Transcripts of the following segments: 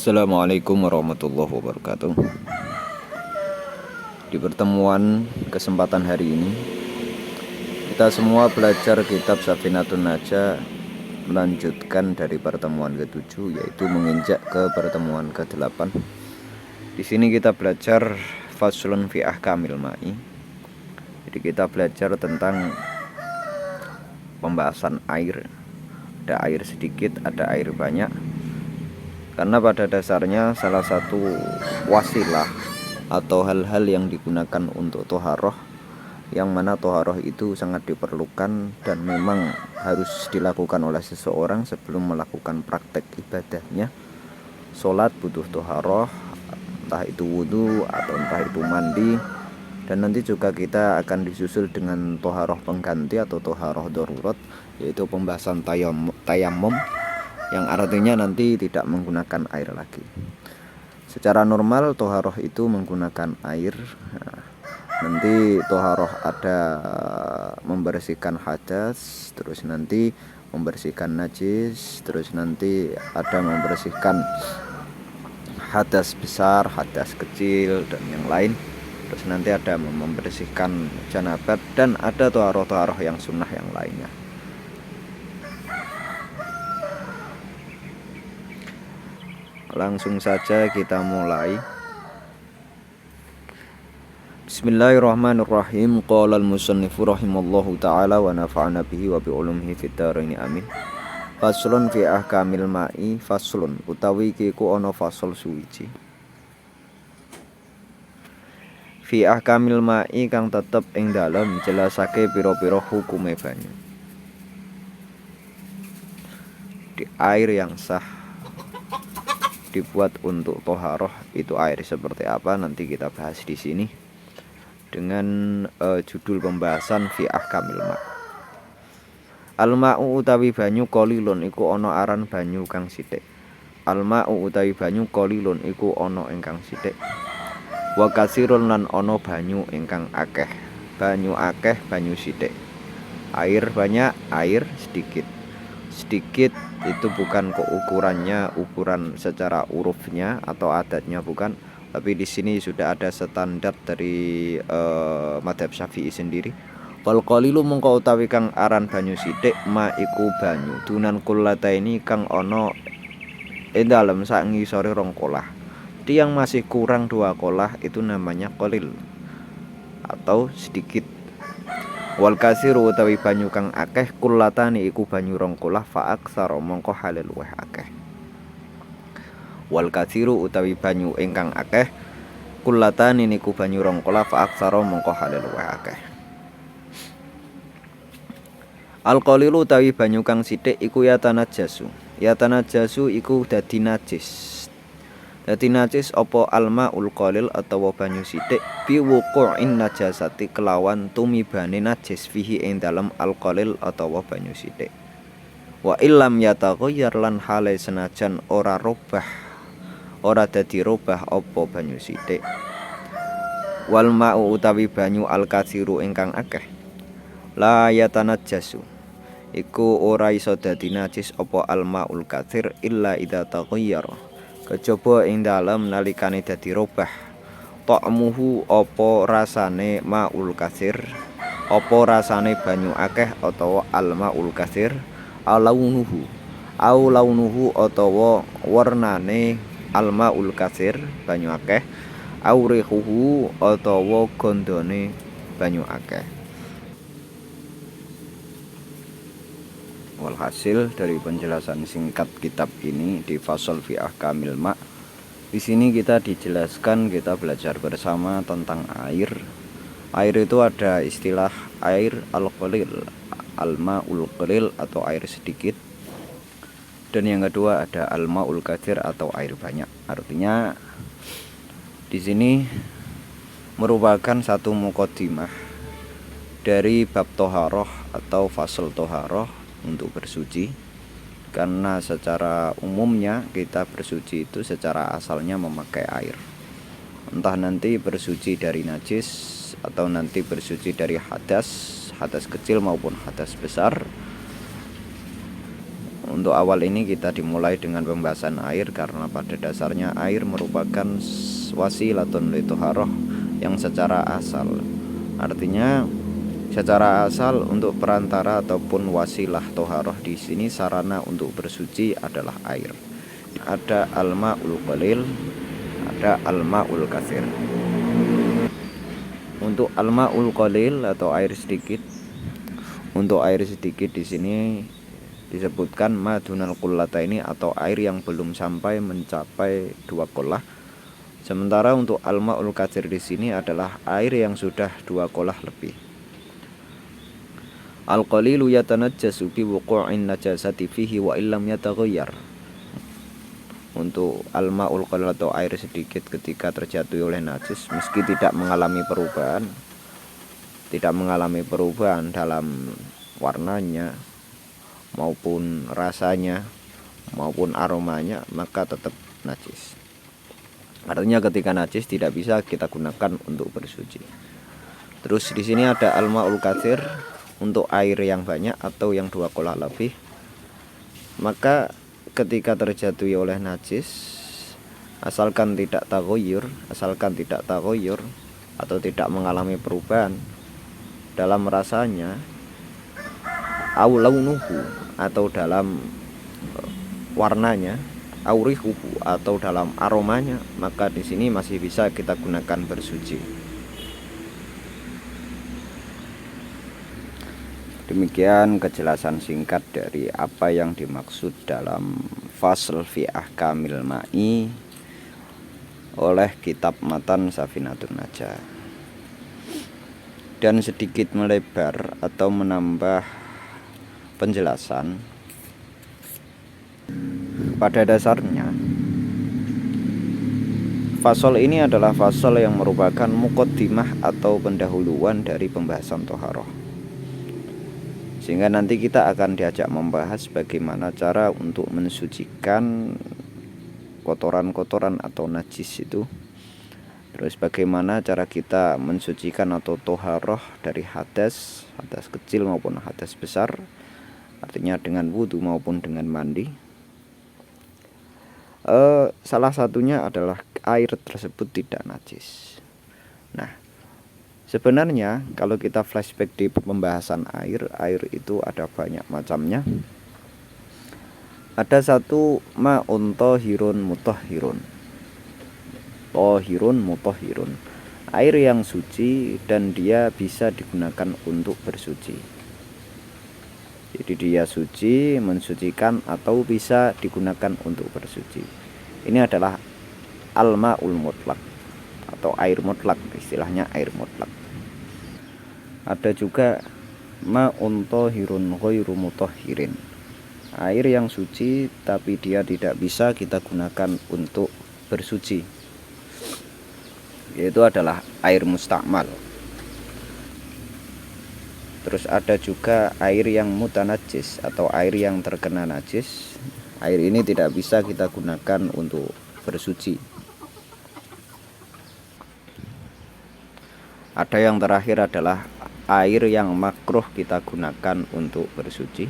Assalamualaikum warahmatullahi wabarakatuh. Di pertemuan kesempatan hari ini, kita semua belajar kitab Safinatun Najah, melanjutkan dari pertemuan ke-7, yaitu menginjak ke pertemuan ke-8. Di sini kita belajar faslun fi ahkamil ma'i. Jadi kita belajar tentang pembahasan air. Ada air sedikit, ada air banyak. Karena pada dasarnya salah satu wasilah atau hal-hal yang digunakan untuk toharoh, yang mana toharoh itu sangat diperlukan dan memang harus dilakukan oleh seseorang sebelum melakukan praktek ibadahnya. Sholat butuh toharoh, entah itu wudhu atau entah itu mandi. Dan nanti juga kita akan disusul dengan toharoh pengganti atau toharoh darurat, yaitu pembahasan tayammum, yang artinya nanti tidak menggunakan air lagi. Secara normal toharoh itu menggunakan air. Nanti toharoh ada membersihkan hadas, terus nanti membersihkan najis, terus nanti ada membersihkan hadas besar, hadas kecil, dan yang lain. Terus nanti ada membersihkan janabat, dan ada toharoh yang sunnah yang lainnya. Langsung saja kita mulai. Bismillahirrahmanirrahim. Qala al-musannifu rahimallahu ta'ala wa nafa'ana bihi wa bi'ulumihi fid dharaini amin. Faslun fi ahkamil ma'i. Faslun utawi iki ku ana fasal suwiji. Fi ahkamil ma'i kang tetep ing dalem jelasake pira-pira hukume banyu. Di air yang sah dibuat untuk toharoh itu air seperti apa, nanti kita bahas di sini dengan judul pembahasan fi ahkamil ma'. Al-ma'u utawi banyu qalilun iku ana aran banyu kang sithik. Al-ma'u utawi banyu qalilun iku ana ingkang sithik. Wa kasirun lan ana banyu ingkang akeh. Banyu akeh, banyu sithik. Air banyak, air sedikit. Sedikit itu bukan ukurannya, ukuran secara urufnya atau adatnya bukan, tapi di sini sudah ada standar dari madhab Syafi'i sendiri. Wal qalilu mengko utawi kang aran banyu sithik ma iku banyu dunan kullataini kang ana ing dalem sak ngisore rong kolah. Yang masih kurang 2 kolah itu namanya qalil atau sedikit. Wal kasiru utawi banyu kang akeh kullatani iku banyu rong kolah fa aksara mongko hale luweh akeh. Wal kasiru utawi banyu ingkang akeh kullatani niku banyu rong kolah fa aksara mongko hale luweh akeh. Al qalilu utawi banyu kang sithik iku yatanajasu. Yatanajasu iku dadi najis. Dadi najis apa almaul qalil atawa banyu sithik bi wuqu'in najasati kelawan tumibane najis fihi ing dalem alqalil atawa banyu sithik. Wa illam yataghayyar lan hale senajan ora dadi robah apa banyu sithik. Wal ma'u utawi banyu al-katsiru ingkang akeh la yatanajasu iku ora iso dadi najis apa almaul katsir illa idza taghayyara kejaba ing dalem nalikane dadi robah ta'muhu apa rasane maul katsir, apa rasane banyu akeh atawa almaul katsir, launuhu atawa warnane almaul katsir banyu akeh, rihuhu atawa gondone banyu akeh. Walhasil dari penjelasan singkat kitab ini di fasal fi ahkamil ma', di sini kita dijelaskan, kita belajar bersama tentang air. Air itu ada istilah air al-qalil, al-ma'ul qalil atau air sedikit. Dan yang kedua ada al-ma'ul katsir atau air banyak. Artinya di sini merupakan satu muqaddimah dari bab toharoh atau fasal toharoh untuk bersuci, karena secara umumnya kita bersuci itu secara asalnya memakai air, entah nanti bersuci dari najis atau nanti bersuci dari hadas kecil maupun hadas besar. untuk awal ini kita dimulai dengan pembahasan air, karena pada dasarnya air merupakan wasilatun litharoh yang secara asal. Artinya secara asal untuk perantara ataupun wasilah toharoh di sini sarana untuk bersuci adalah air. Ada al-ma'ul qalil, ada al-ma'ul katsir. Untuk al-ma'ul qalil atau air sedikit, untuk air sedikit di sini disebutkan madunal qullataini atau air yang belum sampai mencapai 2 qullah. Sementara untuk al-ma'ul katsir di sini adalah air yang sudah 2 qullah lebih. Al-qalilu yatanajjasu bi wuqu'in najasati fihi wa illam yataghayyar. Untuk al-ma'ul qalil atau air sedikit ketika terjatuh oleh najis meski tidak mengalami perubahan dalam warnanya maupun rasanya maupun aromanya, maka tetap najis. Artinya ketika najis tidak bisa kita gunakan untuk bersuci. Terus di sini ada al-ma'ul katsir untuk air yang banyak atau yang 2 qullah lebih. Maka ketika terjatuh oleh najis, asalkan tidak taghayyur atau tidak mengalami perubahan dalam rasanya, au launuhu atau dalam warnanya, au rihuhu atau dalam aromanya, maka di sini masih bisa kita gunakan bersuci. Demikian kejelasan singkat dari apa yang dimaksud dalam fasl fi ahkamil ma'i oleh kitab Matan Safinatun Najah. Dan sedikit melebar atau menambah penjelasan, pada dasarnya fasal ini adalah fasal yang merupakan muqaddimah atau pendahuluan dari pembahasan toharoh, sehingga nanti kita akan diajak membahas bagaimana cara untuk mensucikan kotoran-kotoran atau najis itu. Terus bagaimana cara kita mensucikan atau toharoh dari hadas kecil maupun hadas besar, artinya dengan wudu maupun dengan mandi. Salah satunya adalah air tersebut tidak najis. Nah, sebenarnya kalau kita flashback di pembahasan air itu ada banyak macamnya. Ada satu ma'un tahirun mutahhirun. Tahirun mutahhirun. Air yang suci dan dia bisa digunakan untuk bersuci. Jadi dia suci, mensucikan atau bisa digunakan untuk bersuci. Ini adalah al-ma'ul mutlaq atau air mutlak, istilahnya air mutlak. Ada juga ma'un tahirun ghairu mutahhirin, air yang suci tapi dia tidak bisa kita gunakan untuk bersuci, yaitu adalah air mustakmal. Terus ada juga air yang mutanajis atau air yang terkena najis. Air ini tidak bisa kita gunakan untuk bersuci. Ada yang terakhir adalah air yang makruh kita gunakan untuk bersuci.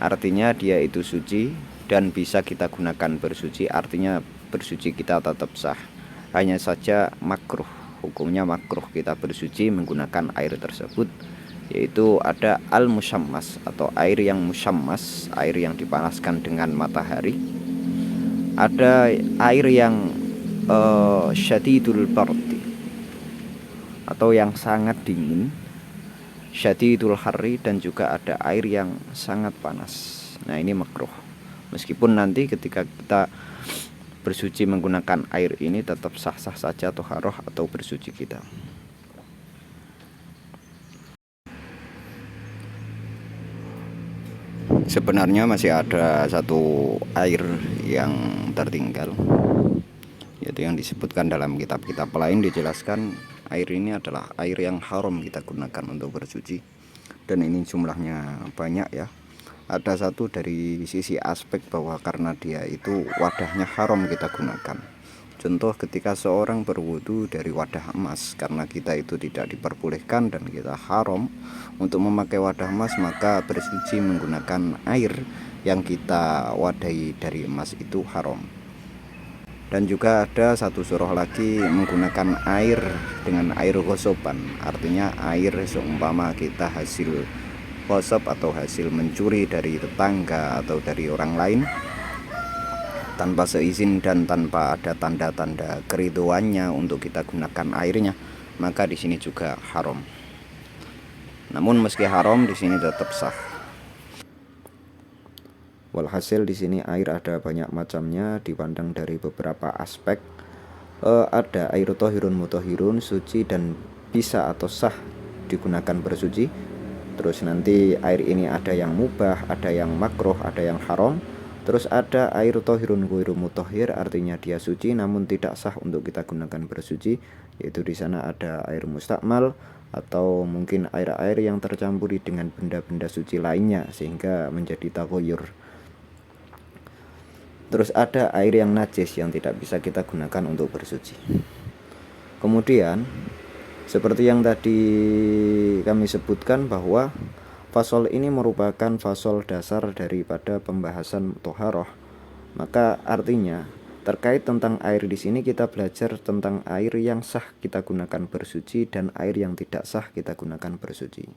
Artinya dia itu suci dan bisa kita gunakan bersuci, artinya bersuci kita tetap sah. Hanya saja makruh, hukumnya makruh kita bersuci menggunakan air tersebut, yaitu ada al-musyammas atau air yang musyammas, air yang dipanaskan dengan matahari. Ada air yang syadidul bardi atau yang sangat dingin, syadidul harri, dan juga ada air yang sangat panas. Nah, ini makruh. Meskipun nanti ketika kita bersuci menggunakan air ini tetap sah-sah saja toharoh atau bersuci kita. Sebenarnya masih ada satu air yang tertinggal, yaitu yang disebutkan dalam kitab-kitab lain. Dijelaskan air ini adalah air yang haram kita gunakan untuk bersuci, dan ini jumlahnya banyak ya. Ada satu dari sisi aspek bahwa karena dia itu wadahnya haram kita gunakan, Contoh ketika seorang berwudu dari wadah emas, karena kita itu tidak diperbolehkan dan kita haram untuk memakai wadah emas, maka bersuci menggunakan air yang kita wadahi dari emas itu haram. Dan juga ada satu surah lagi menggunakan air dengan air ghosoban, artinya air seumpama kita hasil gosop atau hasil mencuri dari tetangga atau dari orang lain tanpa seizin dan tanpa ada tanda-tanda keriduannya untuk kita gunakan airnya, maka di sini juga haram. Namun meski haram, di sini tetap sah. Walhasil di sini air ada banyak macamnya, dipandang dari beberapa aspek. Ada air tohirun mutohirun, suci dan bisa atau sah digunakan bersuci. Terus nanti air ini ada yang mubah, ada yang makruh, ada yang haram. Terus ada air tohirun ghairu mutohir, artinya dia suci namun tidak sah untuk kita gunakan bersuci, yaitu di sana ada air mustakmal atau mungkin air-air yang tercampuri dengan benda-benda suci lainnya sehingga menjadi taghayyur. Terus ada air yang najis yang tidak bisa kita gunakan untuk bersuci. Kemudian seperti yang tadi kami sebutkan bahwa fasol ini merupakan fasol dasar daripada pembahasan toharoh. Maka artinya terkait tentang air di sini kita belajar tentang air yang sah kita gunakan bersuci dan air yang tidak sah kita gunakan bersuci.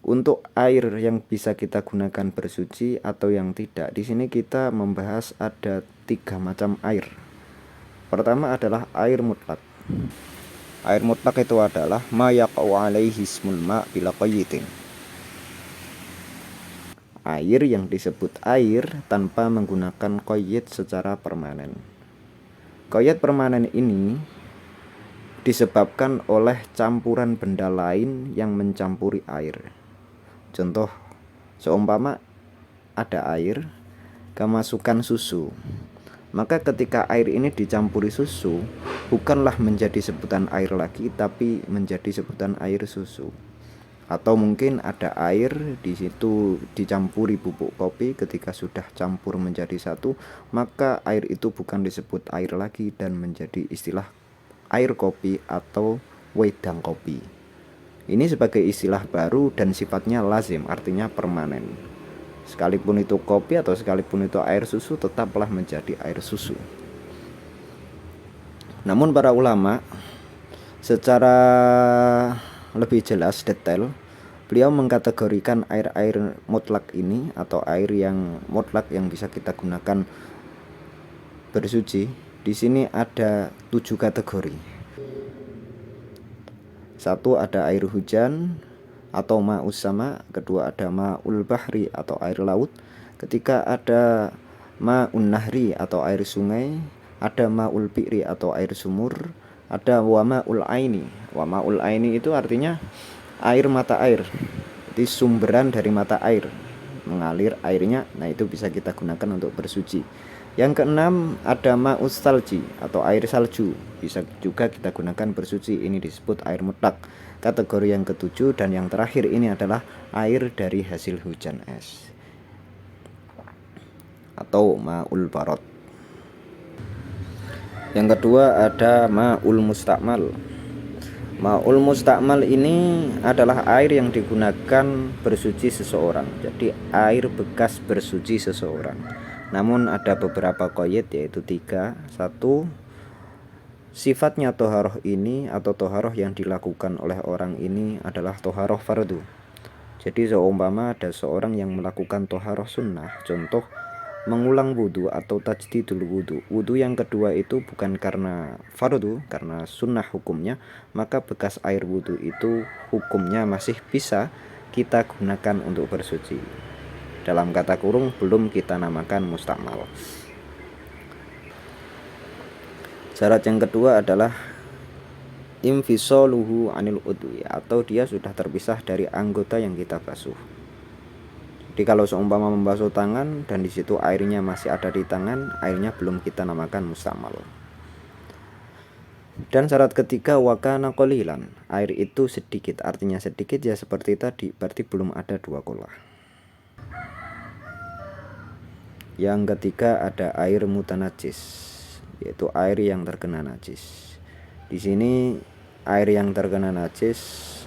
Untuk air yang bisa kita gunakan bersuci atau yang tidak, di sini kita membahas ada 3 macam air. Pertama adalah air mutlak. Air mutlak itu adalah ma yaqa'u alaihi ismul ma' bila qayyidin. Air yang disebut air tanpa menggunakan qayyid secara permanen. Qayyid permanen ini disebabkan oleh campuran benda lain yang mencampuri air. Contoh, seumpama ada air kemasukan susu, maka ketika air ini dicampuri susu, bukanlah menjadi sebutan air lagi, tapi menjadi sebutan air susu. Atau mungkin ada air di situ dicampuri bubuk kopi, ketika sudah campur menjadi satu, maka air itu bukan disebut air lagi dan menjadi istilah air kopi atau wedang kopi. Ini sebagai istilah baru dan sifatnya lazim, artinya permanen. Sekalipun itu kopi atau sekalipun itu air susu, tetaplah menjadi air susu. Namun para ulama secara lebih jelas detail, beliau mengkategorikan air-air mutlak ini atau air yang mutlak yang bisa kita gunakan bersuci. Di sini ada 7 kategori. 1 ada air hujan atau ma'us sama, kedua ada ma'ul bahri atau air laut, ketiga ada ma'un nahri atau air sungai, ada ma'ul bi'ri atau air sumur, ada wa ma'ul aini. Wa ma'ul aini itu artinya air mata air, jadi sumberan dari mata air, mengalir airnya. Nah, itu bisa kita gunakan untuk bersuci. Yang keenam ada ma'us salji atau air salju, bisa juga kita gunakan bersuci. Ini disebut air mutlak. Kategori yang ketujuh dan yang terakhir ini adalah air dari hasil hujan es atau ma'ul barot. Yang kedua ada ma'ul mustakmal. Ma'ul mustakmal ini adalah air yang digunakan bersuci seseorang, jadi air bekas bersuci seseorang. Namun ada beberapa qayyid, yaitu 3. 1. Sifatnya toharoh ini atau toharoh yang dilakukan oleh orang ini adalah toharoh fardu. Jadi seumpama ada seorang yang melakukan toharoh sunnah, contoh mengulang wudu atau tajdidul wudu. Wudu yang kedua itu bukan karena fardu, karena sunnah hukumnya, maka bekas air wudu itu hukumnya masih bisa kita gunakan untuk bersuci. Dalam kata kurung, belum kita namakan mustakmal. Syarat yang kedua adalah infisaluhu anil udwi, atau dia sudah terpisah dari anggota yang kita basuh. Jadi kalau seumpama membasuh tangan dan di situ airnya masih ada di tangan, airnya belum kita namakan mustakmal. Dan syarat ketiga wakana qalilan, air itu sedikit, artinya sedikit ya seperti tadi, berarti belum ada 2 kolah. Yang ketiga ada air mutanajis. yaitu air yang terkena najis. Di sini air yang terkena najis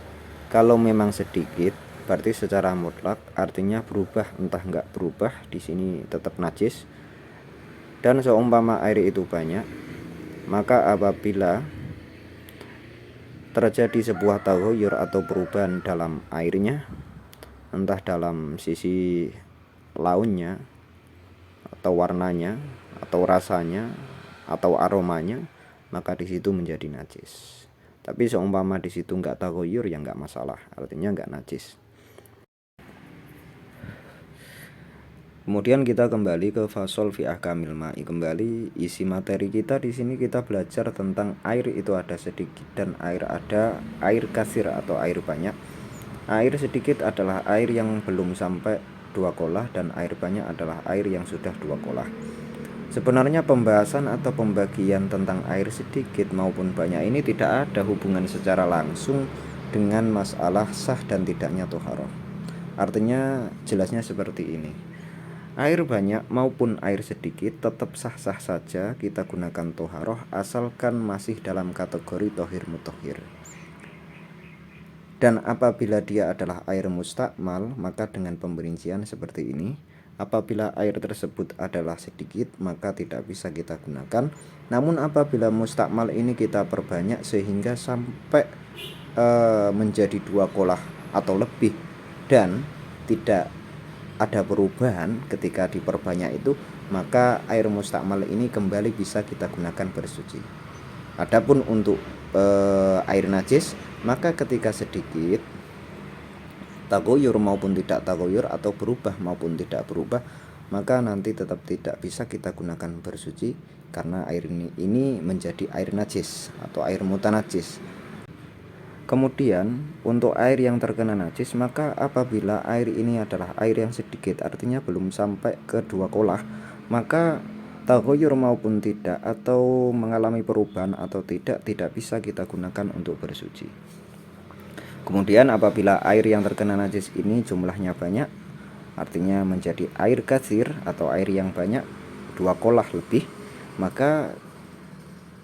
kalau memang sedikit berarti secara mutlak artinya berubah, entah enggak berubah, di sini tetap najis. Dan seumpama air itu banyak, maka apabila terjadi sebuah taghayyur atau perubahan dalam airnya, entah dalam sisi launnya atau warnanya atau rasanya atau aromanya, maka di situ menjadi najis. Tapi seumpama di situ enggak taghayyur ya enggak masalah, artinya enggak najis. Kemudian kita kembali ke fasol fi ahkamil ma'i. Kembali isi materi kita di sini, kita belajar tentang air itu ada sedikit dan ada air kasir atau air banyak. Air sedikit adalah air yang belum sampai 2 kolah dan air banyak adalah air yang sudah 2 kolah. Sebenarnya pembahasan atau pembagian tentang air sedikit maupun banyak ini tidak ada hubungan secara langsung dengan masalah sah dan tidaknya toharoh. Artinya jelasnya seperti ini. Air banyak maupun air sedikit tetap sah-sah saja kita gunakan toharoh asalkan masih dalam kategori tohir mutohir. Dan apabila dia adalah air mustakmal, maka dengan pemerincian seperti ini. Apabila air tersebut adalah sedikit, maka tidak bisa kita gunakan. Namun apabila mustakmal ini kita perbanyak sehingga sampai menjadi 2 kolah atau lebih dan tidak ada perubahan ketika diperbanyak itu, maka air mustakmal ini kembali bisa kita gunakan bersuci. Adapun untuk air najis, maka ketika sedikit taghayyur maupun tidak taghayyur atau berubah maupun tidak berubah, maka nanti tetap tidak bisa kita gunakan bersuci karena air ini menjadi air najis atau air mutanajis. Kemudian untuk air yang terkena najis, maka apabila air ini adalah air yang sedikit, artinya belum sampai ke 2 kolah, maka taghayyur maupun tidak atau mengalami perubahan atau tidak bisa kita gunakan untuk bersuci. Kemudian apabila air yang terkena najis ini jumlahnya banyak, artinya menjadi air katsir atau air yang banyak 2 kolah lebih, maka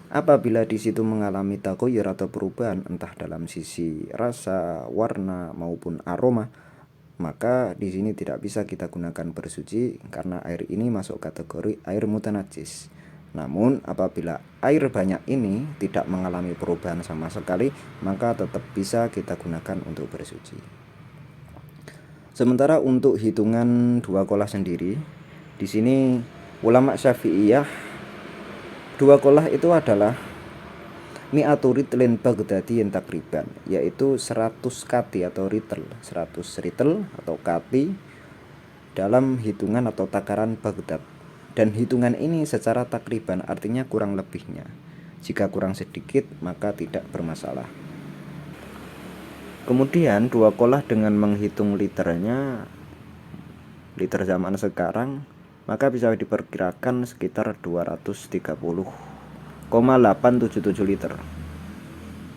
apabila di situ mengalami taghayyur atau perubahan entah dalam sisi rasa, warna maupun aroma, maka di sini tidak bisa kita gunakan bersuci karena air ini masuk kategori air mutanajis. Namun apabila air banyak ini tidak mengalami perubahan sama sekali, maka tetap bisa kita gunakan untuk bersuci. Sementara untuk hitungan 2 kolah sendiri, di sini ulama Syafi'iyah 2 kolah itu adalah mi'atu ritlin baghdadiyin takriban, yaitu 100 kati atau ritel, 100 ritel atau kati dalam hitungan atau takaran Baghdad. Dan hitungan ini secara takriban artinya kurang lebihnya. Jika kurang sedikit maka tidak bermasalah. Kemudian 2 kolah dengan menghitung liternya, liter zaman sekarang, maka bisa diperkirakan sekitar 230,877 liter.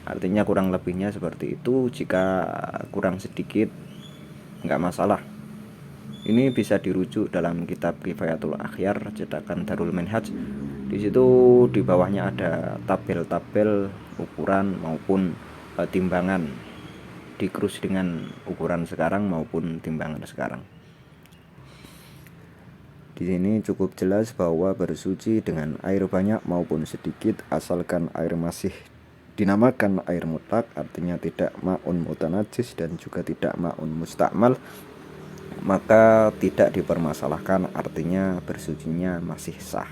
Artinya kurang lebihnya seperti itu. Jika kurang sedikit nggak masalah. Ini bisa dirujuk dalam kitab Kifayatul Akhyar cetakan Darul Minhaj. Di situ di bawahnya ada tabel-tabel ukuran maupun timbangan, dikrus dengan ukuran sekarang maupun timbangan sekarang. Di sini cukup jelas bahwa bersuci dengan air banyak maupun sedikit asalkan air masih dinamakan air mutlak, artinya tidak ma'un mutanajis dan juga tidak ma'un mustakmal, maka tidak dipermasalahkan, artinya bersucinya masih sah.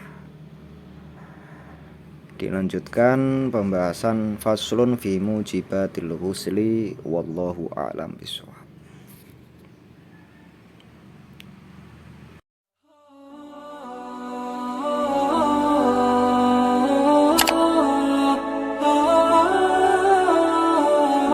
Dilanjutkan pembahasan faslun fi mujibatil ghusli wallahu a'lam bishawab.